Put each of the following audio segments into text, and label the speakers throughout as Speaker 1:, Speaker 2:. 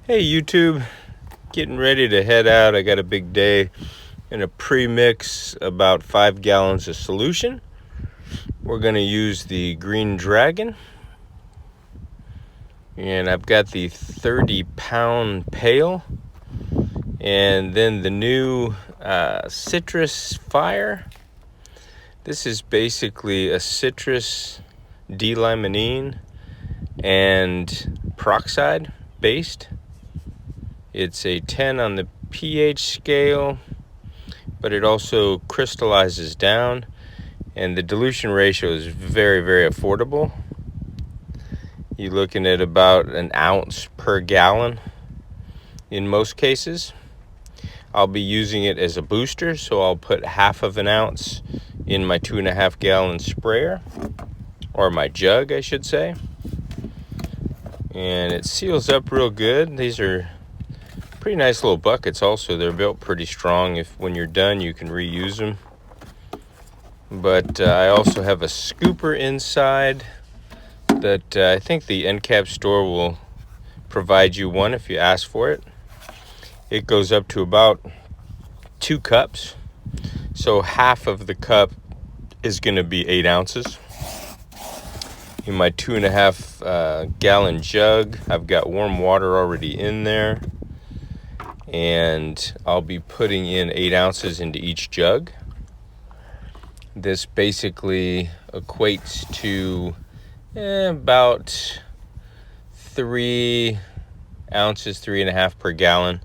Speaker 1: Hey YouTube, getting ready to head out. I got a big day and a pre-mix about 5 gallons of solution. We're going to use the Green Dragon, and I've got the 30-pound pail, and then the new Citrus Fire. This is basically a citrus D-limonene and peroxide based. It's a 10 on the pH scale, but it also crystallizes down, and the dilution ratio is very, very affordable. You're looking at about an ounce per gallon in most cases. I'll be using it as a booster, so I'll put half of an ounce in my 2.5 gallon sprayer, or my jug, I should say. And it seals up real good. These are pretty nice little buckets also. They're built pretty strong. If when you're done, you can reuse them. But I also have a scooper inside that I think the end cap store will provide you one if you ask for it. It goes up to about 2 cups. So half of the cup is going to be 8 ounces. In my 2.5 gallon jug, I've got warm water already in there, and I'll be putting in 8 ounces into each jug. This basically equates to about 3 ounces, 3.5 per gallon.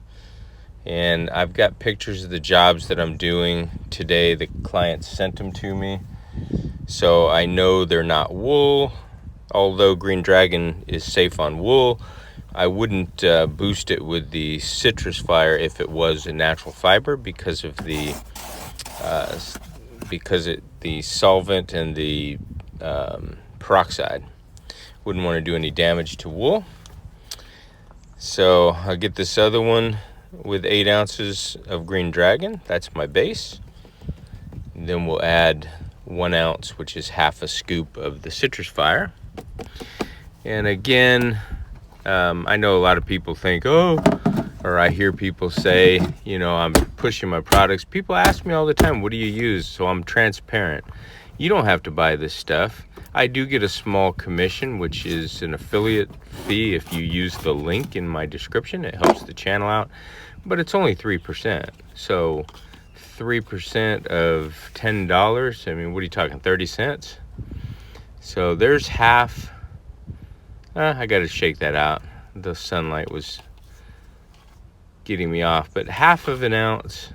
Speaker 1: And I've got pictures of the jobs that I'm doing today. The clients sent them to me, so I know they're not wool. Although Green Dragon is safe on wool, I wouldn't boost it with the Citrus Fire if it was a natural fiber because of the the solvent and the peroxide. Wouldn't want to do any damage to wool. So I'll get this other one with 8 ounces of Green Dragon. That's my base. And then we'll add 1 ounce, which is half a scoop of the Citrus Fire. And again, I know a lot of people think, or I hear people say, I'm pushing my products. People ask me all the time, what do you use? So I'm transparent. You don't have to buy this stuff. I do get a small commission, which is an affiliate fee if you use the link in my description. It helps the channel out, but it's only 3%. So 3% of $10, I mean, what are you talking, 30 cents? So there's half. I got to shake that out. The sunlight was getting me off. But half of an ounce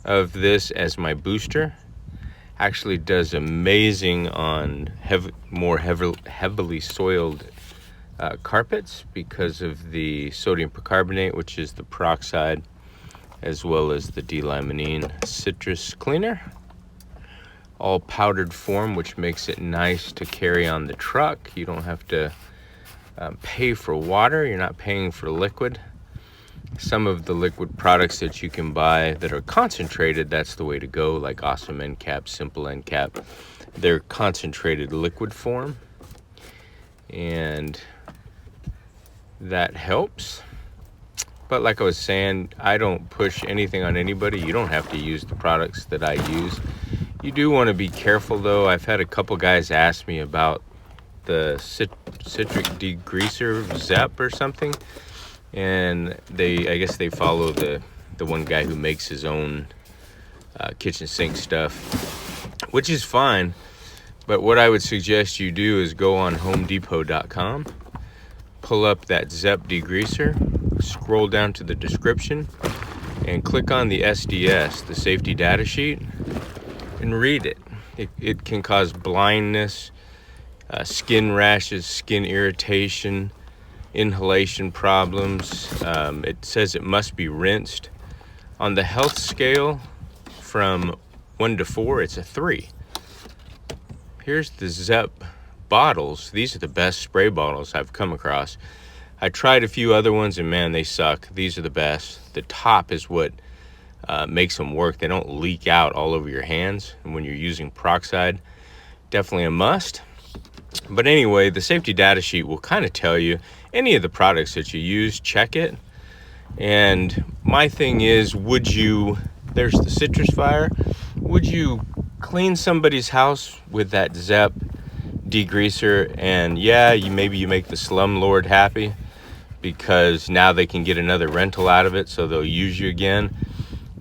Speaker 1: of this as my booster actually does amazing on more heavily soiled carpets because of the sodium percarbonate, which is the peroxide, as well as the D-limonene citrus cleaner. All powdered form, which makes it nice to carry on the truck. You don't have to pay for water. You're not paying for liquid. Some of the liquid products that you can buy that are concentrated, that's the way to go, like Awesome End Cap, Simple End Cap. They're concentrated liquid form, and that helps. But like I was saying, I don't push anything on anybody. You don't have to use the products that I use. You do want to be careful, though. I've had a couple guys ask me about the citric degreaser, ZEP or something, and I guess they follow the one guy who makes his own kitchen sink stuff, which is fine. But what I would suggest you do is go on HomeDepot.com, pull up that ZEP degreaser, scroll down to the description, and click on the SDS, the safety data sheet, and read it. It can cause blindness, skin rashes, skin irritation, inhalation problems. It says it must be rinsed. On the health scale from 1 to 4, it's a 3. Here's the ZEP bottles. These are the best spray bottles I've come across. I tried a few other ones, and man, they suck. These are the best. The top is what makes them work. They don't leak out all over your hands. And when you're using peroxide, definitely a must. But anyway, the safety data sheet will kind of tell you any of the products that you use, check it. And my thing is, there's the citrus fire, would you clean somebody's house with that Zep degreaser? And yeah, maybe you make the slumlord happy because now they can get another rental out of it, so they'll use you again.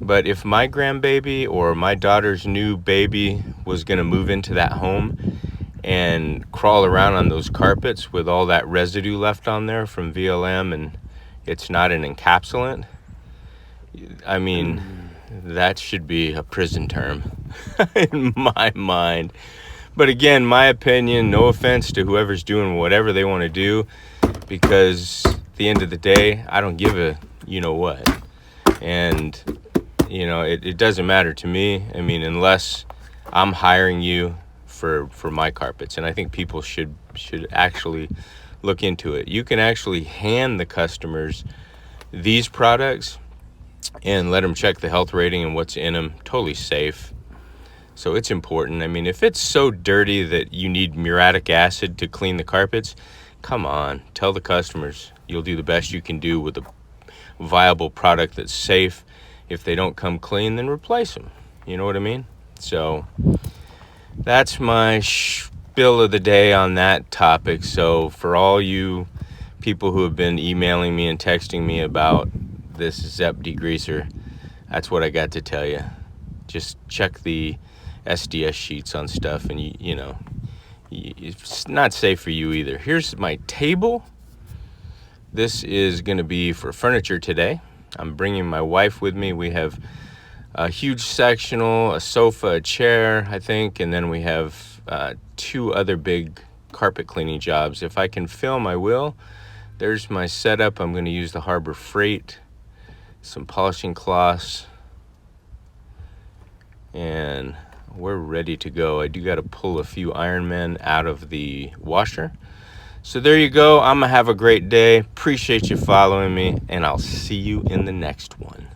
Speaker 1: But if my grandbaby or my daughter's new baby was going to move into that home and crawl around on those carpets with all that residue left on there from VLM, and it's not an encapsulant, I mean, that should be a prison term in my mind. But again, my opinion, no offense to whoever's doing whatever they want to do, because at the end of the day, I don't give a you know what. And it doesn't matter to me. I mean, unless I'm hiring you for my carpets. And I think people should actually look into it. You can actually hand the customers these products and let them check the health rating and what's in them. Totally safe. So it's important. I mean, if it's so dirty that you need muriatic acid to clean the carpets, come on, tell the customers you'll do the best you can do with a viable product that's safe. If they don't come clean, then replace them. You know what I mean? So that's my spiel of the day on that topic. So for all you people who have been emailing me and texting me about this Zep degreaser, that's what I got to tell you. Just check the SDS sheets on stuff, and it's not safe for you either. Here's my table. This is going to be for furniture today. I'm bringing my wife with me. We have a huge sectional, a sofa, a chair, I think, and then we have 2 other big carpet cleaning jobs. If I can film, I will. There's my setup. I'm going to use the Harbor Freight, some polishing cloths, and we're ready to go. I do got to pull a few Ironmen out of the washer. So there you go. I'm going to have a great day. Appreciate you following me, and I'll see you in the next one.